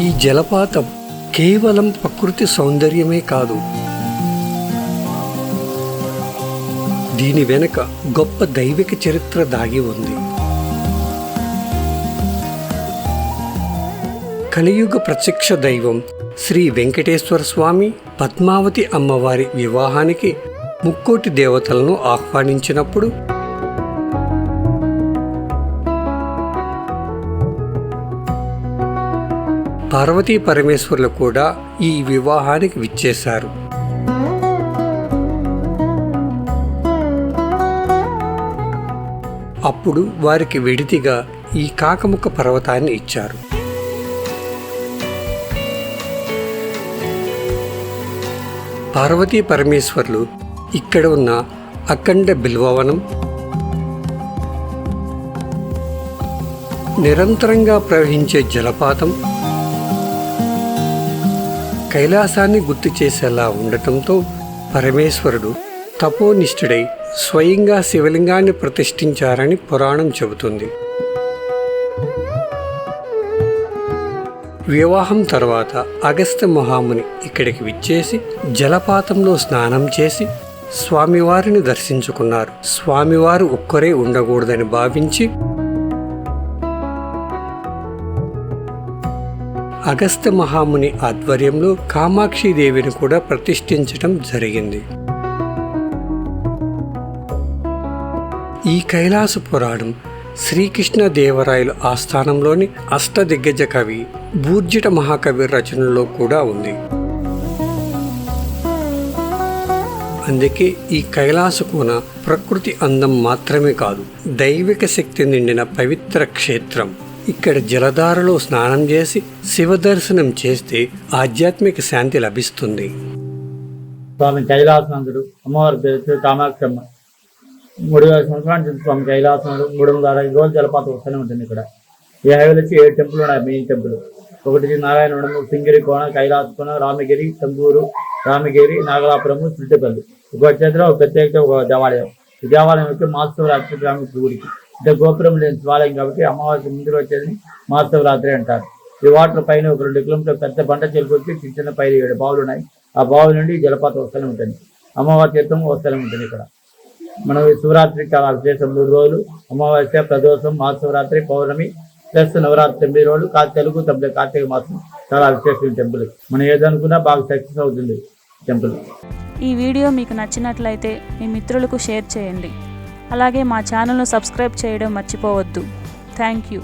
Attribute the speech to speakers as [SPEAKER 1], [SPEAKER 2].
[SPEAKER 1] ఈ జలపాతం కేవలం ప్రకృతి సౌందర్యమే కాదు, దీని వెనుక గొప్ప దైవిక చరిత్ర దాగి ఉంది. కలియుగ ప్రత్యక్ష దైవం శ్రీ వెంకటేశ్వర స్వామి పద్మావతి అమ్మవారి వివాహానికి ముక్కోటి దేవతలను ఆహ్వానించినప్పుడు పార్వతీ పరమేశ్వరులు కూడా ఈ వివాహానికి విచ్చేశారు. అప్పుడు వారికి విడితిగా ఈ కాకముఖ పర్వతాన్ని ఇచ్చారు. పార్వతీ పరమేశ్వరులు ఇక్కడ ఉన్న అఖండ బిల్వవనం, నిరంతరంగా ప్రవహించే జలపాతం కైలాసాన్ని గుర్తు చేసేలా ఉండటంతో పరమేశ్వరుడు తపోనిష్ఠుడై స్వయంగా శివలింగాన్ని ప్రతిష్ఠించారని పురాణం చెబుతుంది. వివాహం తర్వాత అగస్త్య మహాముని ఇక్కడికి విచ్చేసి జలపాతంలో స్నానం చేసి స్వామివారిని దర్శించుకున్నారు. స్వామివారు ఒక్కరే ఉండకూడదని భావించి అగస్త్య మహాముని ఆధ్వర్యంలో కామాక్షిదేవిని కూడా ప్రతిష్ఠించడం జరిగింది. ఈ కైలాస పురాణం శ్రీకృష్ణదేవరాయలు ఆస్థానంలోని అష్టదిగ్గజ కవి బూర్జిట మహాకవి రచనలో కూడా ఉంది. అందుకే ఈ కైలాస కోన ప్రకృతి అందం మాత్రమే కాదు, దైవిక శక్తి నిండిన పవిత్ర క్షేత్రం. ఇక్కడ జలధారలో స్నానం చేసి శివ దర్శనం చేస్తే ఆధ్యాత్మిక శాంతి లభిస్తుంది.
[SPEAKER 2] స్వామి కైలాసనందుడు అమ్మవారి పేరు కామాక్షమ్మ. 3000 సంవత్సరాల నుంచి స్వామి కైలాసనాడు. 360 రోజులు జలపాతం వస్తూనే ఉంటుంది. ఇక్కడ ఈ హైవేలో వచ్చి 7 టెంపుల్ ఉన్నాయి. మెయిన్ టెంపుల్ ఒకటి నారాయణవనము, సింగిరి కోన, కైలాస కోన, రామగిరి, తంబూరు, రామగిరి, నాగలాపురము, చుట్టపల్లి. ఒక చేతిలో ఒక ప్రత్యేకత ఒక దేవాలయం. ఈ దేవాలయం వచ్చి మహాశివరాత్రి గ్రామీణ గుడికి అంటే గోపురం లేని శివాలయం కాబట్టి అమావాస్య ముందు వచ్చేది మహాశివరాత్రి అంటారు. ఈ వాటర్ పైన ఒక 2 కిలోమీటర్ల పెద్ద బండ చెరుకు చిన్న చిన్న పైన 7 బావులు ఉన్నాయి. ఆ బావుల నుండి జలపాతం వస్తూనే ఉంటుంది. అమ్మవారి తీర్థం వస్తూనే ఉంటుంది. ఇక్కడ మనం శివరాత్రి చాలా విశేషం. 3 రోజులు అమావాస్య, ప్రదోషం, మహాశివరాత్రి, పౌర్ణమి ప్లస్ నవరాత్రి 9 రోజులు. తెలుగు తమిళ కార్తీక మాసం చాలా విశేషం టెంపుల్. మనం ఏదనుకున్నా బాగా సక్సెస్ అవుతుంది టెంపుల్.
[SPEAKER 3] ఈ వీడియో మీకు నచ్చినట్లయితే మీ మిత్రులకు షేర్ చేయండి. అలాగే మా ఛానల్ను సబ్స్క్రైబ్ చేయడం మర్చిపోవద్దు. Thank you.